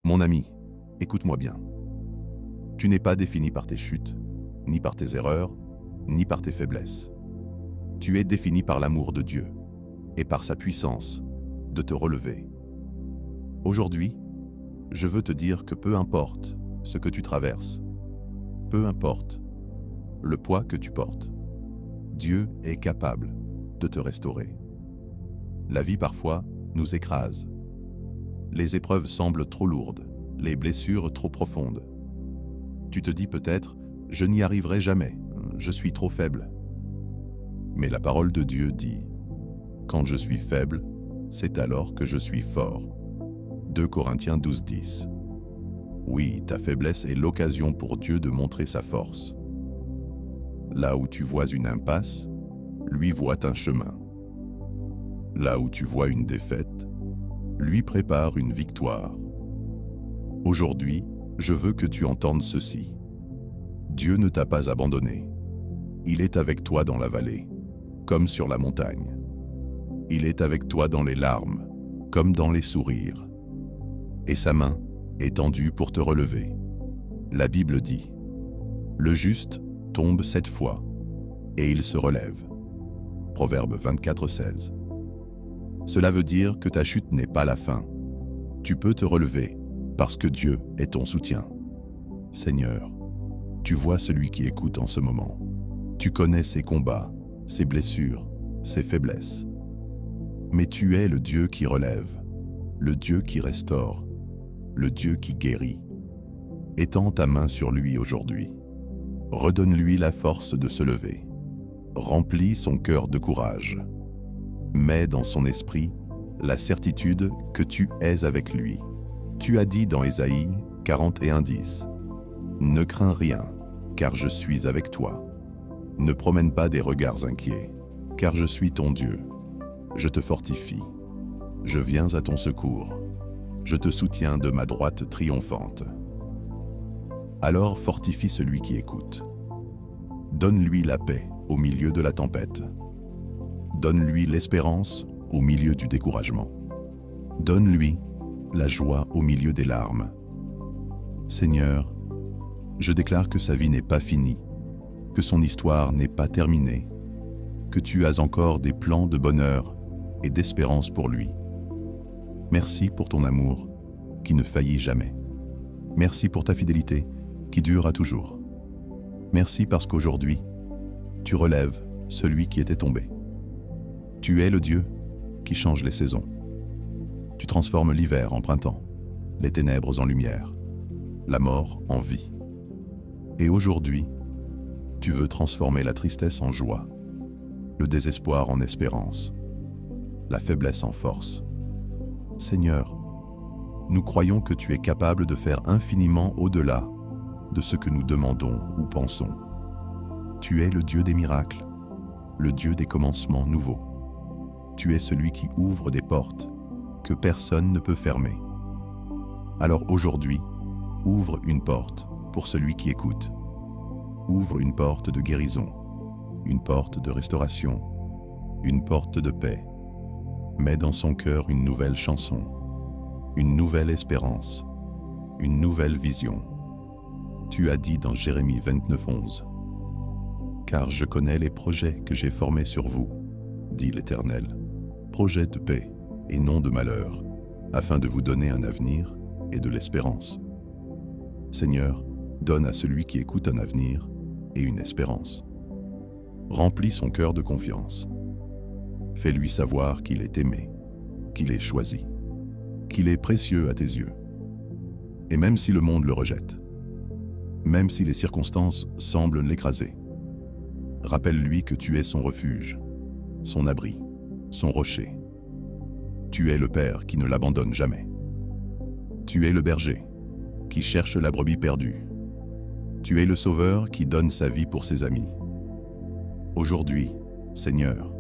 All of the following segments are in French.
Mon ami, écoute-moi bien. Tu n'es pas défini par tes chutes, ni par tes erreurs, ni par tes faiblesses. Tu es défini par l'amour de Dieu et par sa puissance de te relever. Aujourd'hui, je veux te dire que peu importe ce que tu traverses, peu importe le poids que tu portes, Dieu est capable de te restaurer. La vie parfois nous écrase. Les épreuves semblent trop lourdes, les blessures trop profondes. Tu te dis peut-être, je n'y arriverai jamais, je suis trop faible. Mais la parole de Dieu dit, quand je suis faible, c'est alors que je suis fort. 2 Corinthiens 12:10. Oui, ta faiblesse est l'occasion pour Dieu de montrer sa force. Là où tu vois une impasse, lui voit un chemin. Là où tu vois une défaite, lui prépare une victoire. Aujourd'hui, je veux que tu entendes ceci. Dieu ne t'a pas abandonné. Il est avec toi dans la vallée, comme sur la montagne. Il est avec toi dans les larmes, comme dans les sourires. Et sa main est tendue pour te relever. La Bible dit, le juste tombe 7 fois, et il se relève. Proverbe 24:16. Cela veut dire que ta chute n'est pas la fin. Tu peux te relever, parce que Dieu est ton soutien. Seigneur, tu vois celui qui écoute en ce moment. Tu connais ses combats, ses blessures, ses faiblesses. Mais tu es le Dieu qui relève, le Dieu qui restaure, le Dieu qui guérit. Étends ta main sur lui aujourd'hui. Redonne-lui la force de se lever. Remplis son cœur de courage. Mets dans son esprit la certitude que tu es avec lui. Tu as dit dans Ésaïe 41:10, « Ne crains rien, car je suis avec toi. Ne promène pas des regards inquiets, car je suis ton Dieu. Je te fortifie. Je viens à ton secours. Je te soutiens de ma droite triomphante. » Alors fortifie celui qui écoute. Donne-lui la paix au milieu de la tempête. Donne-lui l'espérance au milieu du découragement. Donne-lui la joie au milieu des larmes. Seigneur, je déclare que sa vie n'est pas finie, que son histoire n'est pas terminée, que tu as encore des plans de bonheur et d'espérance pour lui. Merci pour ton amour qui ne faillit jamais. Merci pour ta fidélité qui dure à toujours. Merci parce qu'aujourd'hui, tu relèves celui qui était tombé. Tu es le Dieu qui change les saisons. Tu transformes l'hiver en printemps, les ténèbres en lumière, la mort en vie. Et aujourd'hui, tu veux transformer la tristesse en joie, le désespoir en espérance, la faiblesse en force. Seigneur, nous croyons que tu es capable de faire infiniment au-delà de ce que nous demandons ou pensons. Tu es le Dieu des miracles, le Dieu des commencements nouveaux. Tu es celui qui ouvre des portes que personne ne peut fermer. Alors aujourd'hui, ouvre une porte pour celui qui écoute. Ouvre une porte de guérison, une porte de restauration, une porte de paix. Mets dans son cœur une nouvelle chanson, une nouvelle espérance, une nouvelle vision. Tu as dit dans Jérémie 29:11, « Car je connais les projets que j'ai formés sur vous, dit l'Éternel, projets de paix et non de malheur, afin de vous donner un avenir et de l'espérance. » Seigneur, donne à celui qui écoute un avenir et une espérance. Remplis son cœur de confiance. Fais-lui savoir qu'il est aimé, qu'il est choisi, qu'il est précieux à tes yeux. Et même si le monde le rejette, même si les circonstances semblent l'écraser, rappelle-lui que tu es son refuge, son abri, son rocher. Tu es le Père qui ne l'abandonne jamais. Tu es le berger qui cherche la brebis perdue. Tu es le Sauveur qui donne sa vie pour ses amis. Aujourd'hui, Seigneur,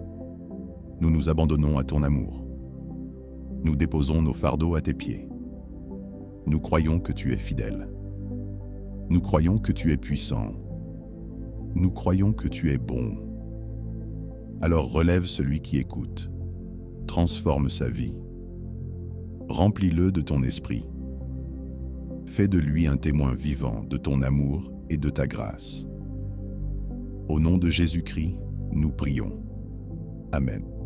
nous nous abandonnons à ton amour. Nous déposons nos fardeaux à tes pieds. Nous croyons que tu es fidèle. Nous croyons que tu es puissant. Nous croyons que tu es bon. Alors relève celui qui écoute. Transforme sa vie. Remplis-le de ton esprit. Fais de lui un témoin vivant de ton amour et de ta grâce. Au nom de Jésus-Christ, nous prions. Amen.